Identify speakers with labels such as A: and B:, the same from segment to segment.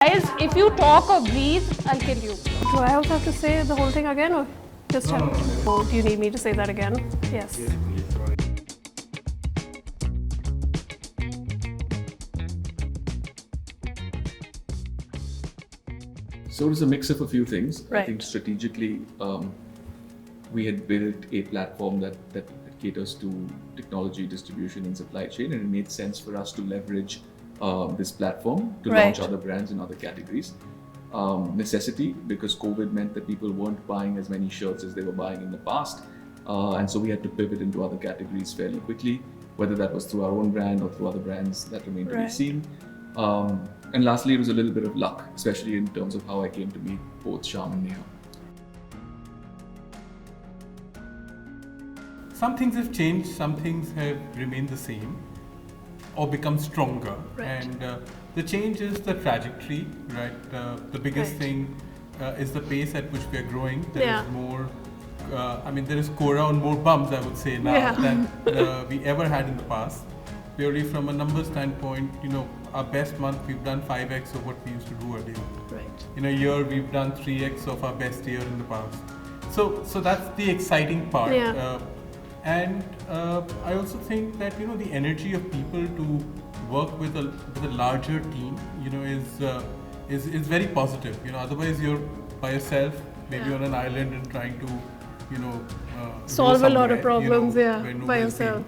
A: Guys, if you talk or breathe, I'll kill you.
B: Do I also have to say the whole thing again or just have? Oh, do you need me to say that again? Yes.
C: So it was a mix of a few things.
B: Right.
C: I think strategically, we had built a platform that caters to technology, distribution, and supply chain, and it made sense for us to leverage this platform to launch other brands in other categories. Necessity, because COVID meant that people weren't buying as many shirts as they were buying in the past, and so we had to pivot into other categories fairly quickly, whether that was through our own brand or through other brands that remain to be seen. And lastly, it was a little bit of luck, especially in terms of how I came to meet both Shyam and Neha.
D: Some things have changed, some things have remained the same or become stronger. And the change is the trajectory, right? The biggest thing is the pace at which we are growing. There is more, there is around more bumps, I would say, now than we ever had in the past. Purely from a number standpoint, our best month we've done 5x of what we used to do earlier.
B: Right.
D: In a year we've done 3x of our best year in the past. So that's the exciting part. And I also think that the energy of people to work with a larger team, is very positive. Otherwise you're by yourself, maybe on an island and trying to,
B: solve a lot of problems, by yourself.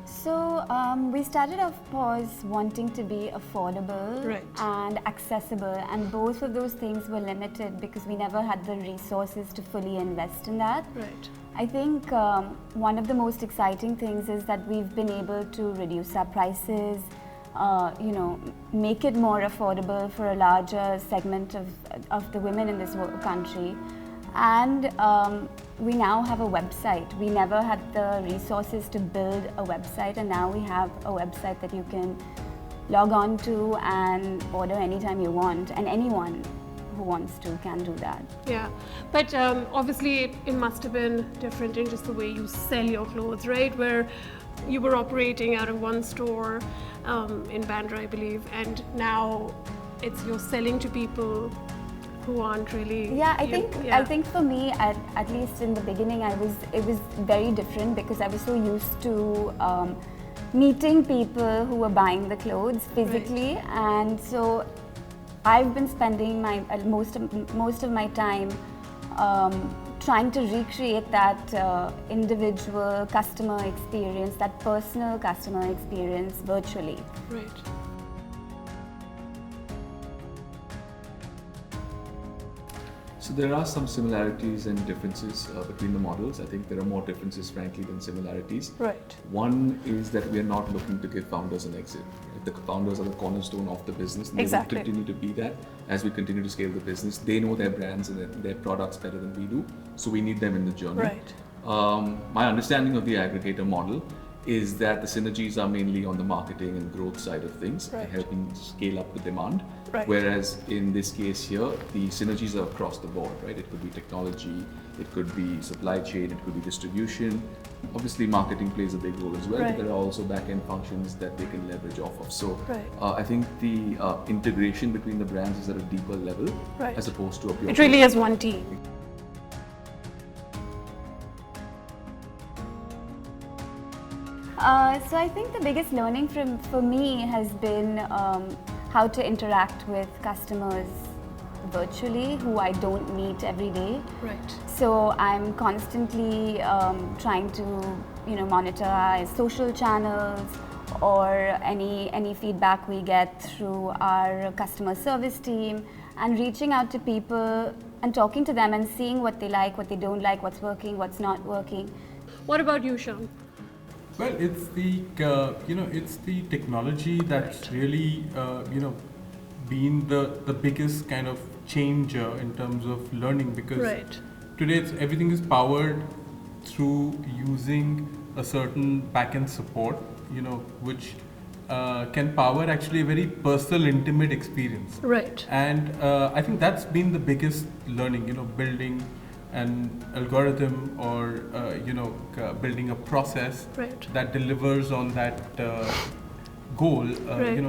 E: So we started off wanting to be affordable and accessible, and both of those things were limited because we never had the resources to fully invest in that. I think one of the most exciting things is that we've been able to reduce our prices, make it more affordable for a larger segment of the women in this country. And we now have a website. We never had the resources to build a website, and now we have a website that you can log on to and order anytime you want, and anyone who wants to can do that.
B: Yeah, but obviously it must have been different in just the way you sell your clothes, right? Where you were operating out of one store in Bandra, I believe, and now you're selling to people who aren't really.
E: I think for me, at least in the beginning, it was very different because I was so used to meeting people who were buying the clothes physically, and so I've been spending most of my time trying to recreate that individual customer experience, that personal customer experience virtually.
C: So there are some similarities and differences between the models. I think there are more differences, frankly, than similarities. One is that we are not looking to give founders an exit. The founders are the cornerstone of the business, and they will continue to be that as we continue to scale the business. They know their brands and their products better than we do, so we need them in the journey. My understanding of the aggregator model is that the synergies are mainly on the marketing and growth side of things, helping scale up the demand. Whereas in this case here, the synergies are across the board, right? It could be technology, it could be supply chain, it could be distribution. Obviously, marketing plays a big role as well, but there are also back-end functions that they can leverage off of. So I think the integration between the brands is at a deeper level as opposed to a pure.
B: It really is one team.
E: So I think the biggest learning for me has been how to interact with customers virtually who I don't meet every day. So I'm constantly trying to monitor our social channels or any feedback we get through our customer service team, and reaching out to people and talking to them and seeing what they like, what they don't like, what's working, what's not working.
B: What about you, Shyam?
D: Well, it's the it's the technology that's really been the biggest kind of changer in terms of learning, because today everything is powered through using a certain back-end support, which can power actually a very personal, intimate experience. And I think that's been the biggest learning, building an algorithm or building a process that delivers on that goal,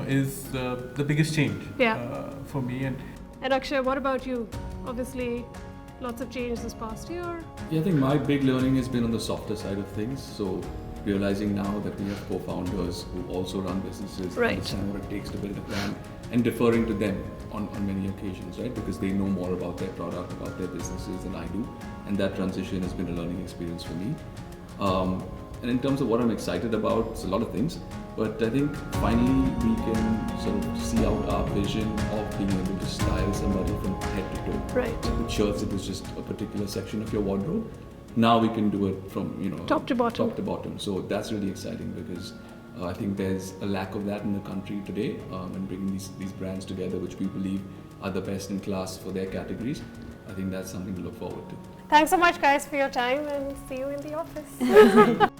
D: is the biggest change for me.
B: And Akshay, what about you? Obviously, lots of change this past year.
C: Yeah, I think my big learning has been on the softer side of things. So realizing now that we have co-founders who also run businesses, understand what it takes to build a brand, and deferring to them on many occasions, right? Because they know more about their product, about their businesses than I do. And that transition has been a learning experience for me. And in terms of what I'm excited about, it's a lot of things. But I think finally we can sort of see out our vision of being able to style somebody from head to toe.
B: Right.
C: With shirts, it was just a particular section of your wardrobe. Now we can do it from
B: top to bottom.
C: Top to bottom. So that's really exciting because I think there's a lack of that in the country today, and bringing these brands together, which we believe are the best in class for their categories. I think that's something to look forward to.
B: Thanks so much, guys, for your time, and see you in the office.